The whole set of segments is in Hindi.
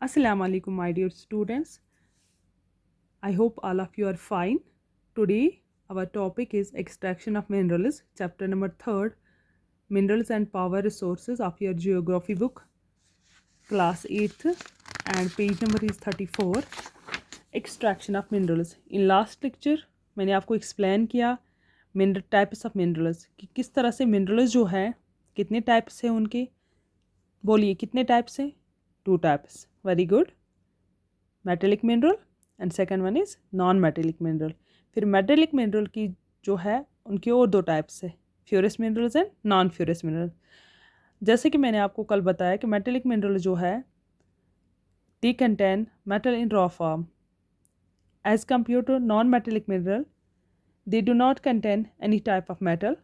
Assalamu alaikum, my dear students. I hope all of you are fine. Today, our topic is extraction of minerals, chapter number 3rd, minerals and power resources of your geography book, class 8th, and page number is 34. Extraction of minerals. In last lecture, मैंने आपको explain किया मिनरल टाइप्स ऑफ मिनरल्स कि किस तरह से मिनरल्स जो है कितने टाइप्स हैं उनके। बोलिए कितने टाइप्स हैं? 2 types. Very good. Metallic mineral and second one is non metallic mineral. फिर मेटेलिक मिनरल की जो है उनकी और 2 टाइप्स है, ferrous minerals and non ferrous mineral. जैसे कि मैंने आपको कल बताया कि मेटेलिक मिनरल जो है they contain metal in raw form as compare to non metallic mineral they do not contain any type of metal,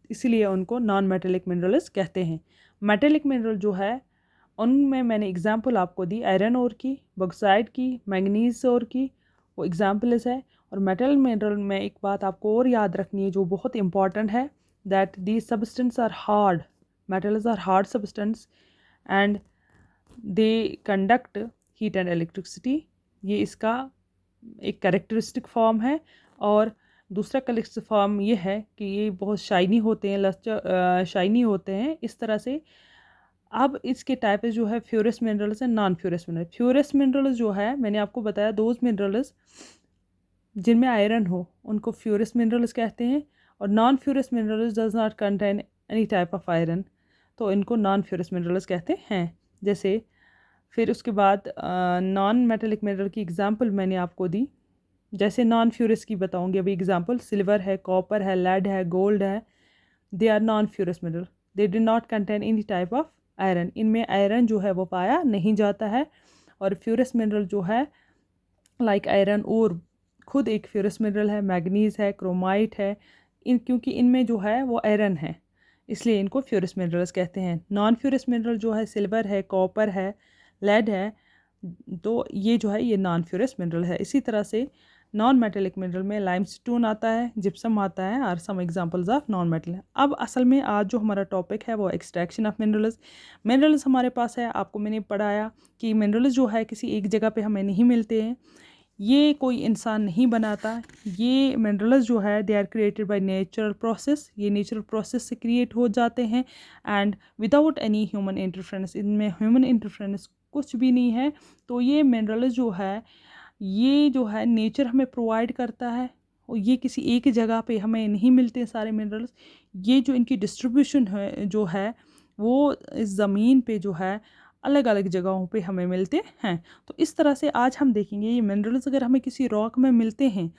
इसीलिए उनको नॉन मेटेलिक मिनरल्स कहते हैं। मेटेलिक मिनरल जो है उनमें मैंने एग्जांपल आपको दी आयरन ओर की, बॉक्साइट की, मैंगनीज ओर की, वो एग्जांपल्स है। और मेटल मिनरल में एक बात आपको और याद रखनी है जो बहुत इंपॉर्टेंट है, that the substance are hard, metals are hard substance and they conduct heat and electricity. ये इसका एक कैरेक्टरिस्टिक फॉर्म है। और दूसरा कैरेक्टरिस्टिक फॉर्म ये है कि ये बहुत शाइनी होते हैं, लस्टर शाइनी होते हैं इस तरह से। अब इसके टाइप जो है ferrous minerals and non ferrous mineral. Ferrous minerals जो है मैंने आपको बताया दोज मिनरल्स जिनमें आयरन हो उनको फ्यूरस मिनरल्स कहते हैं, और non ferrous minerals does not contain any type of iron, तो इनको नॉन फ्यूरस मिनरल्स कहते हैं। जैसे फिर उसके बाद नॉन मेटेलिक मिनरल की एग्जांपल मैंने आपको दी। जैसे नॉन फ्यूरस की बताऊंगी अभी एग्जांपल, सिल्वर है, कॉपर है, लेड है, गोल्ड है। They are non ferrous mineral, they do not contain any type of iron, इनमें आयरन जो है वो पाया नहीं जाता है। और फ्यूरस मिनरल जो है लाइक आयरन और खुद एक फ्यूरस मिनरल है, मैग्नीज है, क्रोमाइट है, क्योंकि इनमें जो है वो आयरन है इसलिए इनको फ्यूरस मिनरल्स कहते हैं। नॉन फ्यूरस मिनरल जो है सिल्वर है, कॉपर है, लेड है, तो ये जो है ये नॉन फ्यूरस मिनरल है। इसी तरह से नॉन मेटेलिक मिनरल में लाइमस्टोन आता है, जिप्सम आता है, और some examples of non metal. अब असल में आज जो हमारा टॉपिक है वो एक्सट्रैक्शन ऑफ मिनरल्स। मिनरल्स हमारे पास है, आपको मैंने पढ़ाया कि मिनरल्स जो है किसी एक जगह पे हमें नहीं मिलते हैं, ये कोई इंसान नहीं बनाता। ये मिनरल्स जो है they are created by natural process, ये नेचुरल प्रोसेस से क्रिएट हो जाते हैं and without any human interference, इनमें ह्यूमन इंटरफेरेंस कुछ भी नहीं है। तो ये मिनरल्स जो है ये जो है नेचर हमें प्रोवाइड करता है, और ये किसी एक जगह पे हमें नहीं मिलते सारे मिनरल्स। ये जो इनकी डिस्ट्रीब्यूशन है जो है वो इस ज़मीन पे जो है अलग अलग जगहों पे हमें मिलते हैं। तो इस तरह से आज हम देखेंगे ये मिनरल्स अगर हमें किसी रॉक में मिलते हैं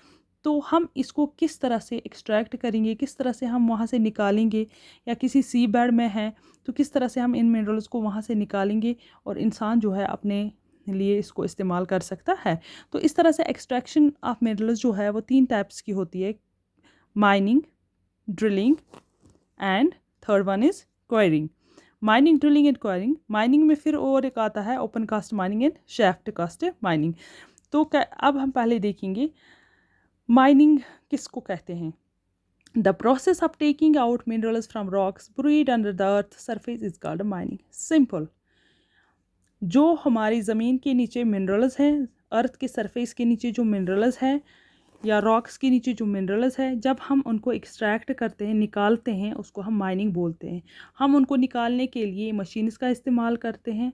तो हम इसको किस तरह से एक्सट्रैक्ट करेंगे, किस तरह से हम वहाँ से निकालेंगे, या किसी सी बेड में है तो किस तरह से हम इन मिनरल्स को वहाँ से निकालेंगे और इंसान जो है अपने लिए इसको इस्तेमाल कर सकता है। तो इस तरह से एक्सट्रैक्शन ऑफ मिनरल्स जो है वो 3 टाइप्स की होती है, mining, drilling and third one is quarrying. Mining, drilling and quarrying. Mining में फिर और एक आता है open cast mining and shaft cast mining. तो अब हम पहले देखेंगे माइनिंग किसको कहते हैं। The process of taking out minerals from rocks buried under the earth surface is called mining. Simple, जो हमारी ज़मीन के नीचे मिनरल्स हैं, अर्थ के सरफेस के नीचे जो मिनरल्स हैं या रॉक्स के नीचे जो मिनरल्स है, जब हम उनको एक्सट्रैक्ट करते हैं, निकालते हैं, उसको हम माइनिंग बोलते हैं। हम उनको निकालने के लिए मशीन्स का इस्तेमाल करते हैं,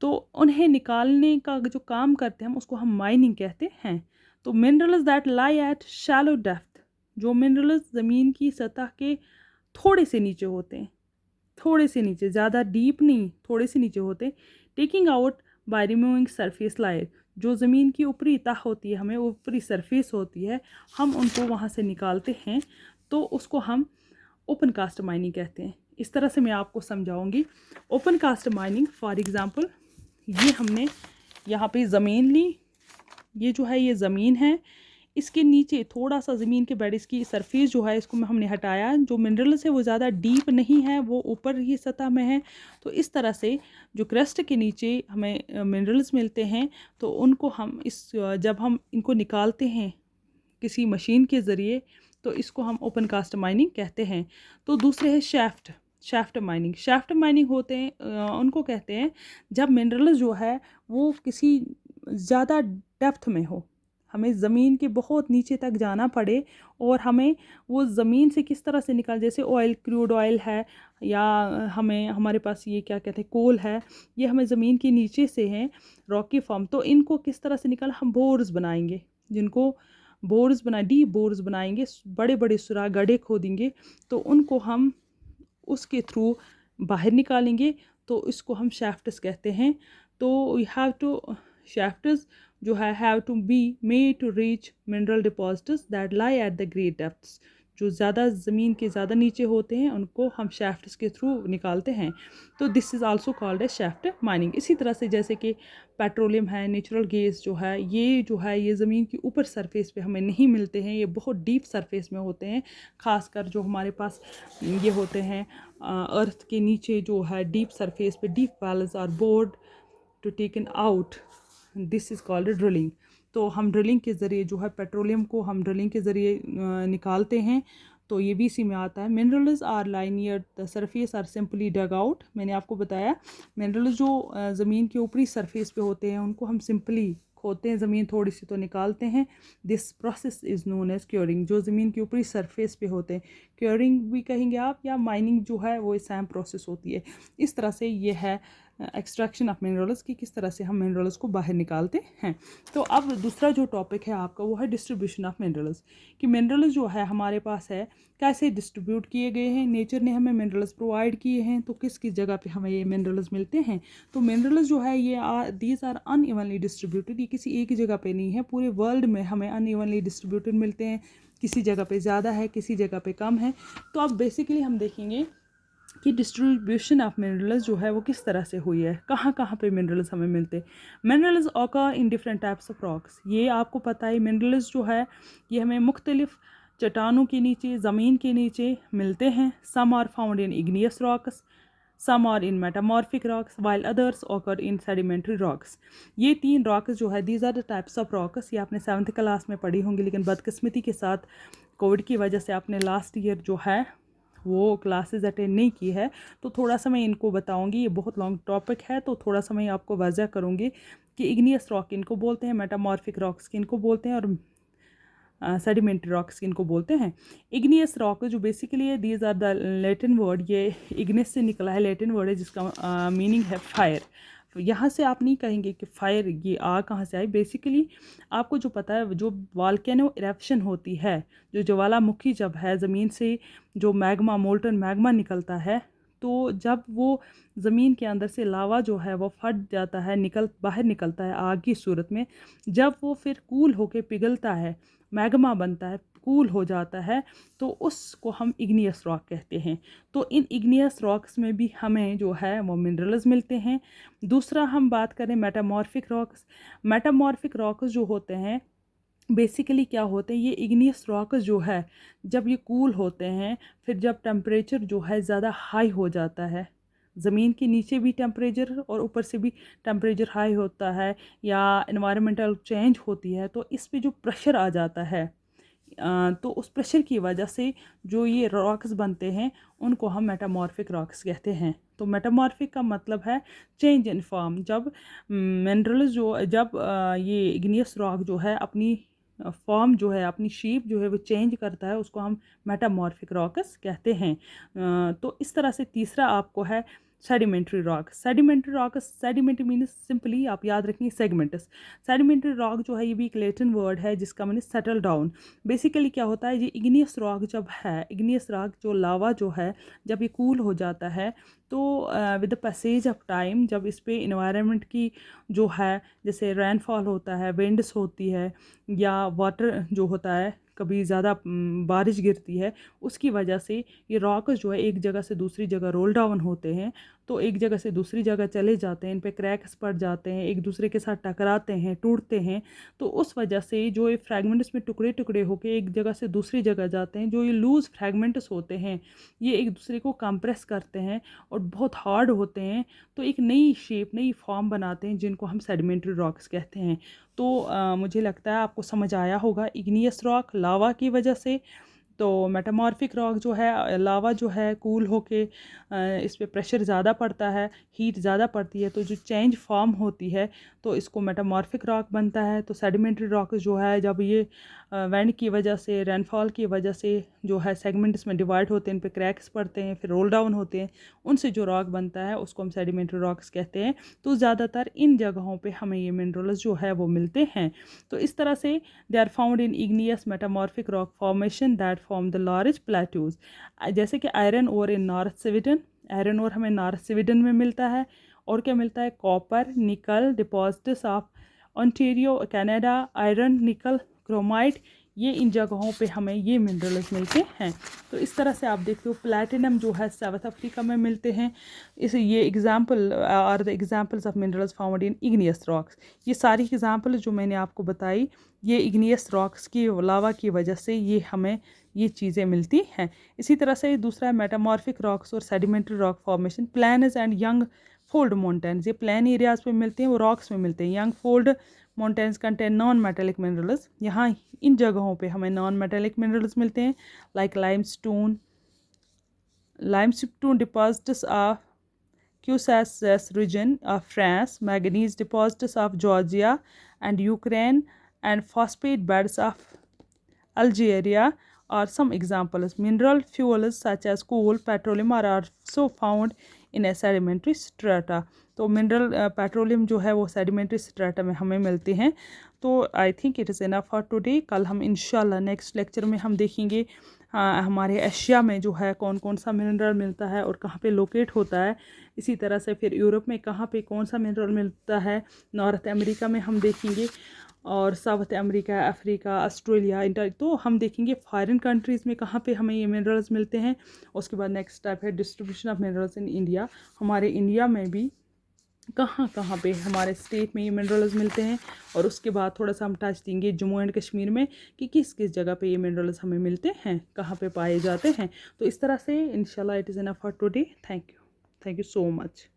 तो उन्हें निकालने का जो काम करते हैं हम उसको हम माइनिंग कहते हैं। तो minerals that lie eight shallow depth, जो मिनरल्स ज़मीन की सतह के थोड़े से नीचे होते हैं, थोड़े से नीचे, ज़्यादा डीप नहीं, थोड़े से नीचे होते हैं। Taking out by removing surface layer, जो ज़मीन की ऊपरी तह होती है, हमें ऊपरी सरफेस होती है, हम उनको वहाँ से निकालते हैं, तो उसको हम ओपन कास्ट माइनिंग कहते हैं। इस तरह से मैं आपको समझाऊंगी। Open cast mining for example, ये हमने यहाँ पे ज़मीन ली, ये जो है ये ज़मीन है, इसके नीचे थोड़ा सा ज़मीन के बेड, इसकी सरफेस जो है इसको हमने हटाया, जो मिनरल्स है वो ज़्यादा डीप नहीं है, वो ऊपर ही सतह में है। तो इस तरह से जो क्रस्ट के नीचे हमें मिनरल्स मिलते हैं, तो उनको हम जब हम इनको निकालते हैं किसी मशीन के ज़रिए, तो इसको हम ओपन कास्ट माइनिंग कहते हैं। तो दूसरे है shaft. Shaft mining. Shaft mining होते हैं उनको कहते हैं जब मिनरल्स जो है वो किसी ज़्यादा डेप्थ में हो, हमें ज़मीन के बहुत नीचे तक जाना पड़े और हमें वो ज़मीन से किस तरह से निकाल, जैसे ऑयल, क्रूड ऑयल है, या हमें हमारे पास ये क्या कहते हैं कोल है, ये हमें ज़मीन के नीचे से हैं रॉकी फॉर्म, तो इनको किस तरह से निकाल, हम बोर्स बनाएंगे, जिनको बोर्स बना डीप बोर्स बनाएंगे, बड़े बड़े सुराख गड्ढे खोदेंगे, तो उनको हम उसके थ्रू बाहर निकालेंगे, तो इसको हम शैफ्ट्स कहते हैं। तो यू हैव टू शैफ्ट्स जो है have to be made to reach mineral deposits that lie at the great depths, जो ज़्यादा ज़मीन के ज़्यादा नीचे होते हैं उनको हम शैफ्ट्स के थ्रू निकालते हैं। तो this is also called a shaft mining. इसी तरह से जैसे कि पेट्रोलियम है, नेचुरल गैस जो है ये ज़मीन की ऊपर सरफेस पे हमें नहीं मिलते हैं, ये बहुत डीप सरफेस में होते हैं। ख़ासकर जो हमारे पास ये होते हैं अर्थ के नीचे जो है डीप सरफेस पे, deep wells are bored to taken out, this is called drilling. तो हम ड्रिलिंग के ज़रिए जो है पेट्रोलियम को हम ड्रिलिंग के ज़रिए निकालते हैं, तो ये भी इसी में आता है। Minerals are lie near the surface are simply dug out. मैंने आपको बताया मिनरल्स जो ज़मीन के ऊपरी सरफेस पे होते हैं उनको हम सिंपली खोदते हैं, ज़मीन थोड़ी सी तो निकालते हैं। This process is known as quarrying. जो ज़मीन के ऊपरी सरफेस पे होते हैं, क्योरिंग भी कहेंगे आप, या माइनिंग जो है वो सेम प्रोसेस होती है। इस तरह से ये है एक्सट्रैक्शन ऑफ मिनरल्स की, किस तरह से हम मिनरल्स को बाहर निकालते हैं। तो अब दूसरा जो टॉपिक है आपका वो है डिस्ट्रीब्यूशन ऑफ मिनरल्स, कि मिनरल्स जो है हमारे पास है कैसे डिस्ट्रीब्यूट किए गए हैं। नेचर ने हमें मिनरल्स प्रोवाइड किए हैं, तो किस किस जगह पे हमें ये मिनरल्स मिलते हैं। तो मिनरल्स जो है ये दीज आर अनइवनली डिस्ट्रीब्यूटेड, ये किसी एक जगह पे नहीं है, पूरे वर्ल्ड में हमें अनइवनली डिस्ट्रीब्यूटेड मिलते हैं। किसी जगह पे ज़्यादा है, किसी जगह पे कम है। तो अब बेसिकली हम देखेंगे कि डिस्ट्रीब्यूशन ऑफ मिनरल्स जो है वो किस तरह से हुई है, कहाँ कहाँ पे मिनरल्स हमें मिलते हैं। Minerals occur in different types of rocks, ये आपको पता है मिनरल्स जो है ये हमें मुख्तलिफ चट्टानों के नीचे, ज़मीन के नीचे मिलते हैं। Some are found in igneous rocks, some are in metamorphic rocks, while others occur in sedimentary rocks. ये 3 रॉक्स जो है these are the types of rocks, ये आपने 7th क्लास में पढ़ी होंगी, लेकिन बदकिस्मती के साथ कोविड की वजह से आपने लास्ट ईयर जो है वो क्लासेस अटेंड नहीं की है, तो थोड़ा सा मैं इनको बताऊंगी। ये बहुत लॉन्ग टॉपिक है, तो थोड़ा सा मैं आपको वजह करूंगी कि इग्नियस रॉक इनको बोलते हैं, मेटामॉर्फिक रॉक्स किनको बोलते हैं, और सेडिमेंट्री रॉक्स किनको बोलते हैं। इग्नियस रॉक जो बेसिकली है these are the Latin word, ये इग्नियस से निकला है, लैटिन वर्ड है जिसका मीनिंग है फायर। यहाँ से आप नहीं कहेंगे कि फायर ये आग कहाँ से आई। बेसिकली आपको जो पता है जो वॉल्केनो इरप्शन होती है, जो ज्वालामुखी जब है ज़मीन से जो मैग्मा, मोल्टन मैग्मा निकलता है, तो जब वो ज़मीन के अंदर से लावा जो है वो फट जाता है, बाहर निकलता है आग की सूरत में, जब वो फिर कूल होके पिघलता है, मैग्मा बनता है, कूल हो जाता है, तो उसको हम इग्नियस रॉक कहते हैं। तो इन इग्नियस रॉक्स में भी हमें जो है वो मिनरल्स मिलते हैं। दूसरा हम बात करें मेटामॉर्फिक रॉक्स। मेटामॉर्फिक रॉक्स जो होते हैं बेसिकली क्या होते हैं, ये इग्नियस रॉक्स जो है जब ये कूल होते हैं, फिर जब टेम्परेचर जो है ज़्यादा हाई हो जाता है, ज़मीन के नीचे भी टेम्परेचर और ऊपर से भी टेम्परेचर हाई होता है, या इन्वायरमेंटल चेंज होती है, तो इस पे जो प्रेशर आ जाता है, तो उस प्रेशर की वजह से जो ये रॉक्स बनते हैं उनको हम मेटामॉर्फिक रॉक्स कहते हैं। तो मेटामॉर्फिक का मतलब है चेंज इन फॉर्म। जब मिनरल्स ये इग्नियस रॉक जो है अपनी फॉर्म जो है, अपनी शेप जो है वो चेंज करता है, उसको हम मेटामॉर्फिक रॉक्स कहते हैं। तो इस तरह से तीसरा आपको है sedimentary rock. Sedimentary rock, sedimentary means simply आप याद रखेंगे सेगमेंट्स। सेडिमेंट्री रॉक जो है ये भी एक लैटिन वर्ड है जिसका मीन सेटल डाउन। बेसिकली क्या होता है, ये इग्नियस रॉक जब है, इग्नियस रॉक जो लावा जो है जब ये कूल हो जाता है, तो with the passage of time जब इस पे इन्वायरमेंट की जो है, जैसे रेनफॉल होता है, विंड्स होती है, या वाटर जो होता है, कभी ज़्यादा बारिश गिरती है, उसकी वजह से ये रॉक जो है एक जगह से दूसरी जगह रोल डाउन होते हैं, तो एक जगह से दूसरी जगह चले जाते हैं, इन पे क्रैक्स पड़ जाते हैं, एक दूसरे के साथ टकराते हैं, टूटते हैं। तो उस वजह से जो ये फ्रैगमेंट्स में टुकड़े टुकड़े होकर एक जगह से दूसरी जगह जाते हैं, जो ये लूज़ फ्रैगमेंट्स होते हैं ये एक दूसरे को कंप्रेस करते हैं और बहुत हार्ड होते हैं, तो एक नई शेप, नई फॉर्म बनाते हैं, जिनको हम सेडिमेंट्री रॉक्स कहते हैं। तो मुझे लगता है आपको समझ आया होगा, इग्नियस रॉक लावा की वजह से, तो मेटामॉर्फिक रॉक जो है, लावा जो है कूल होके इस पे प्रेशर ज़्यादा पड़ता है, हीट ज़्यादा पड़ती है, तो जो चेंज फॉर्म होती है तो इसको मेटामॉर्फिक रॉक बनता है। तो सेडिमेंट्री रॉक जो है, जब ये विंड की वजह से, रेनफॉल की वजह से जो है सेगमेंट्स में डिवाइड होते हैं, इन पे क्रैक्स पड़ते हैं, फिर रोल डाउन होते हैं, उनसे जो रॉक बनता है उसको हम सेडिमेंट्री रॉक्स कहते हैं। तो ज़्यादातर इन जगहों पे हमें ये मिनरल्स जो है वो मिलते हैं। तो इस तरह से they are found in igneous metamorphic rock formation that form the large plateaus. जैसे कि iron ore in north Sweden, iron ore हमें नॉर्थ स्वीडन में मिलता है। और क्या मिलता है, कॉपर, निकल deposits of Ontario Canada, iron, निकल, क्रोमाइट, ये इन जगहों पे हमें ये मिनरल्स मिलते हैं। तो इस तरह से आप देखते हो प्लैटिनम जो है साउथ अफ्रीका में मिलते हैं। इस ये example are the examples of minerals found in igneous rocks. ये सारी एग्जांपल जो मैंने आपको बताई, ये इग्नियस रॉक्स की, लावा की वजह से ये हमें ये चीज़ें मिलती हैं। इसी तरह से दूसरा है मेटामॉर्फिक रॉक्स और sedimentary rock formation. Plains and young fold mountains, ये प्लेन एरियाज पे मिलते हैं, वो रॉक्स में मिलते हैं। Young fold mountains contain non metallic minerals, यहाँ इन जगहों पे हमें नॉन मेटेलिक मिनरल्स मिलते हैं, like limestone deposits of Cussass region of France, manganese deposits of Georgia and Ukraine, and phosphate beds of Algeria are some examples. Mineral fuels such as coal, petroleum are also found in a sedimentary strata. तो मिनरल पेट्रोलियम जो है वो सेडिमेंट्री स्ट्रेटा में हमें मिलते हैं। तो I think it is enough for today. कल हम इंशाल्लाह नेक्स्ट लेक्चर में हम देखेंगे हमारे एशिया में जो है कौन कौन सा मिनरल मिलता है और कहाँ पे लोकेट होता है। इसी तरह से फिर यूरोप में कहाँ पे कौन सा मिनरल मिलता है, नॉर्थ अमेरिका में हम देखेंगे, और साउथ अमेरिका, अफ्रीका, ऑस्ट्रेलिया, तो हम देखेंगे फॉरेन कंट्रीज़ में कहाँ पे हमें ये मिनरल्स मिलते हैं। उसके बाद नेक्स्ट स्टेप है distribution of minerals in India. हमारे इंडिया में भी कहाँ कहाँ पे हमारे स्टेट में ये मिनरल्स मिलते हैं, और उसके बाद थोड़ा सा हम टच देंगे जम्मू एंड कश्मीर में कि किस किस जगह पे ये मिनरल्स हमें मिलते हैं, कहाँ पे पाए जाते हैं। तो इस तरह से इंशाल्लाह it is enough for today. Thank you so much.